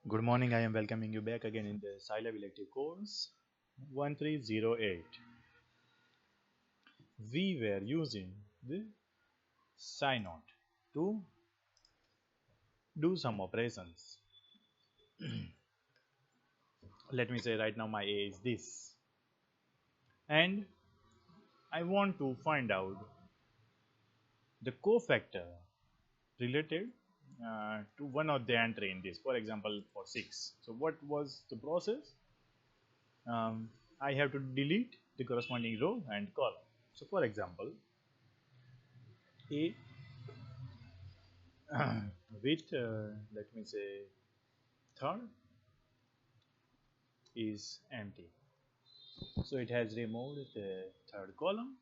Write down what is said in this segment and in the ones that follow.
Good morning. I am welcoming you back again in the SciLab elective course 1308. We were using the psi naught to do some operations. Let me say right now my A is this, and I want to find out the cofactor related to one of the entry in this. For example, for 6. So what was the process? I have to delete the corresponding row and column. So for example, A with let me say third is empty, so it has removed the third column,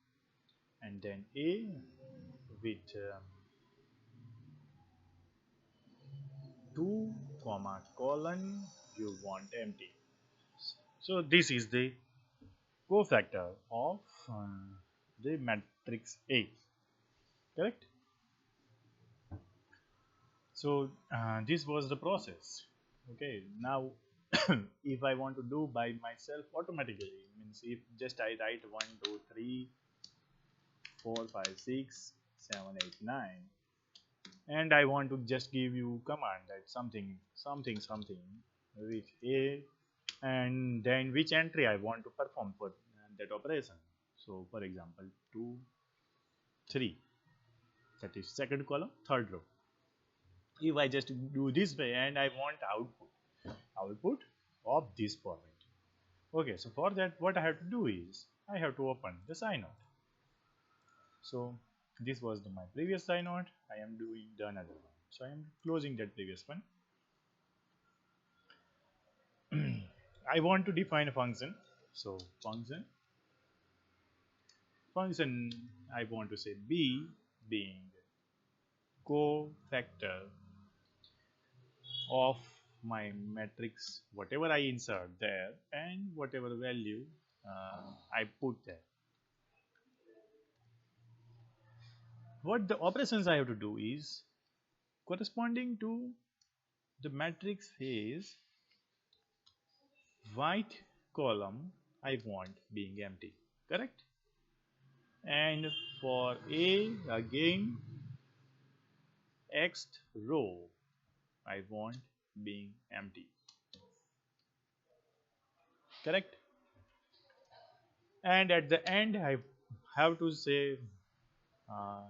and then A with 2 comma colon you want empty. So this is the cofactor of the matrix A, correct? So this was the process. Okay, now if I want to do by myself automatically, means if just I write 1 2 3 4 5 6 7 8 9, and I want to just give you command that something something something with A, and then which entry I want to perform for that operation. So for example 2 3, that is second column third row. If I just do this way and I want output of this format. Okay, so for that what I have to do is I have to open the SciNode. So this was my previous SciNode. I am doing the another one. So I am closing that previous one. I want to define a function. So function I want to say B being cofactor of my matrix, whatever I insert there and whatever value I put there. What the operations I have to do is corresponding to the matrix is white column I want being empty, correct? And for A again X row I want being empty, correct? And at the end I have to say uh,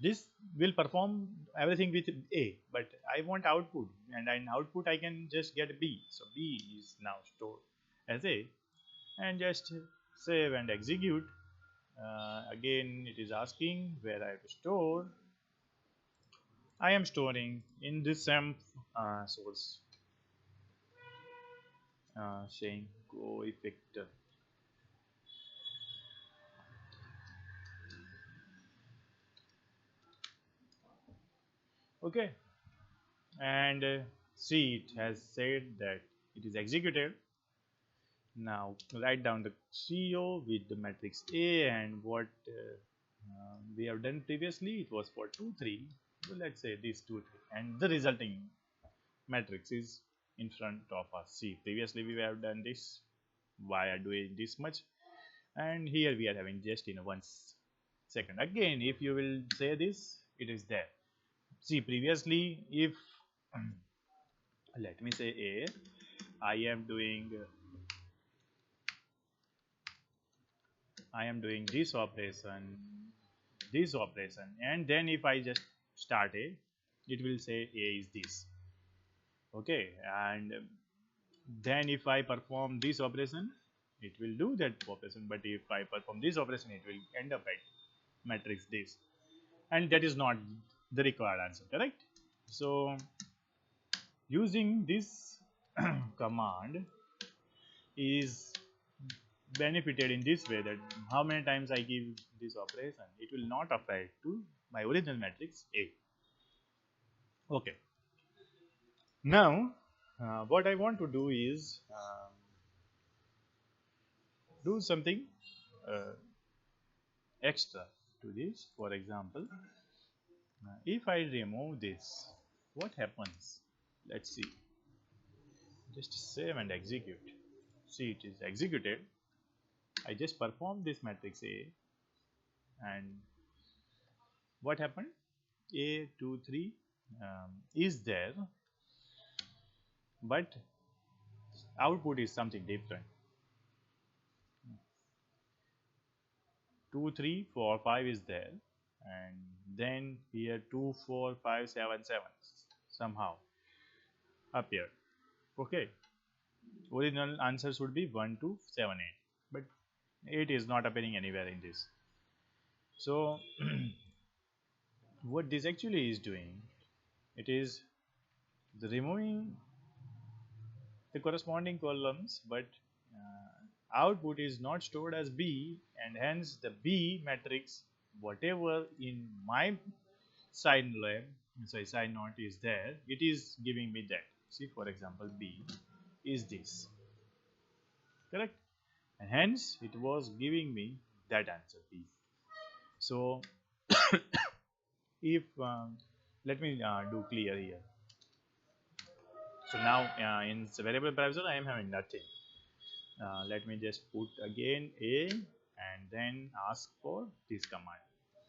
this will perform everything with A, but I want output, and in output I can just get B. So B is now stored as A, and just save and execute. Again it is asking where I have to store. I am storing in this same source, saying coeffector. Okay, and see, it has said that it is executed. Now write down the CO with the matrix A, and what we have done previously, it was for 2 3. So let's say this 2 3, and the resulting matrix is in front of us. See, previously we have done this. Why are doing this much? And here we are having just in 1 second. Again, if you will say this, it is there. See, previously, if let me say A, I am doing this operation, and then if I just start A, it will say A is this. Okay, and then if I perform this operation, it will do that operation, but if I perform this operation, it will end up at matrix this, and that is not the required answer, correct? So using this command is benefited in this way, that how many times I give this operation, it will not affect to my original matrix A. Okay, now what I want to do is do something uh, extra to this. For example, if I remove this, what happens? Let's see. Just save and execute. See, it is executed. I just performed this matrix A, and what happened? A 2 3 is there, but output is something different. 2 3 4 5 is there, and then here 2 4 5 7 7 somehow appeared. Okay, original answer should be 1 2 7 8, but 8 is not appearing anywhere in this. So what this actually is doing, it is the removing the corresponding columns, but output is not stored as B, and hence the B matrix, whatever in my SciLab, sorry, SciNote is there, it is giving me that. See, for example, B is this, correct? And hence it was giving me that answer, B. So if let me do clear here. So now in the variable browser I am having nothing. Let me just put again A and then ask for this command.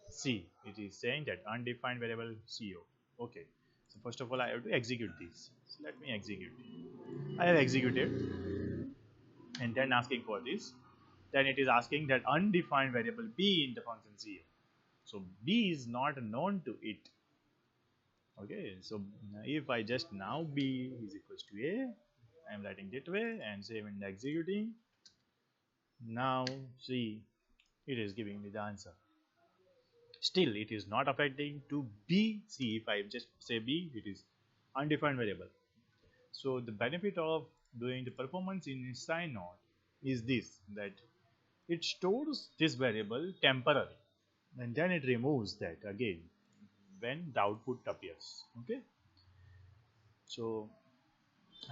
C, it is saying that undefined variable CO. Okay, so first of all I have to execute this. So let me execute. I have executed and then asking for this. Then it is asking that undefined variable B in the function CO. So B is not known to it. Okay, so if I just now B is equals to A, I am writing that way and save and executing. Now see, it is giving me the answer. Still it is not affecting to B. See, if I just say B, it is undefined variable. So the benefit of doing the performance in SciNote is this, that it stores this variable temporarily and then it removes that again when the output appears. Okay, so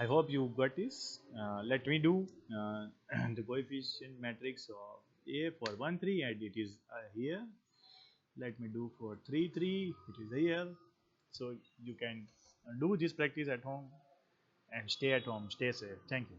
I hope you got this. Let me do the coefficient matrix of A for 1 3, and it is here. Let me do for 3 3, it is here. So you can do this practice at home and stay at home, stay safe. Thank you.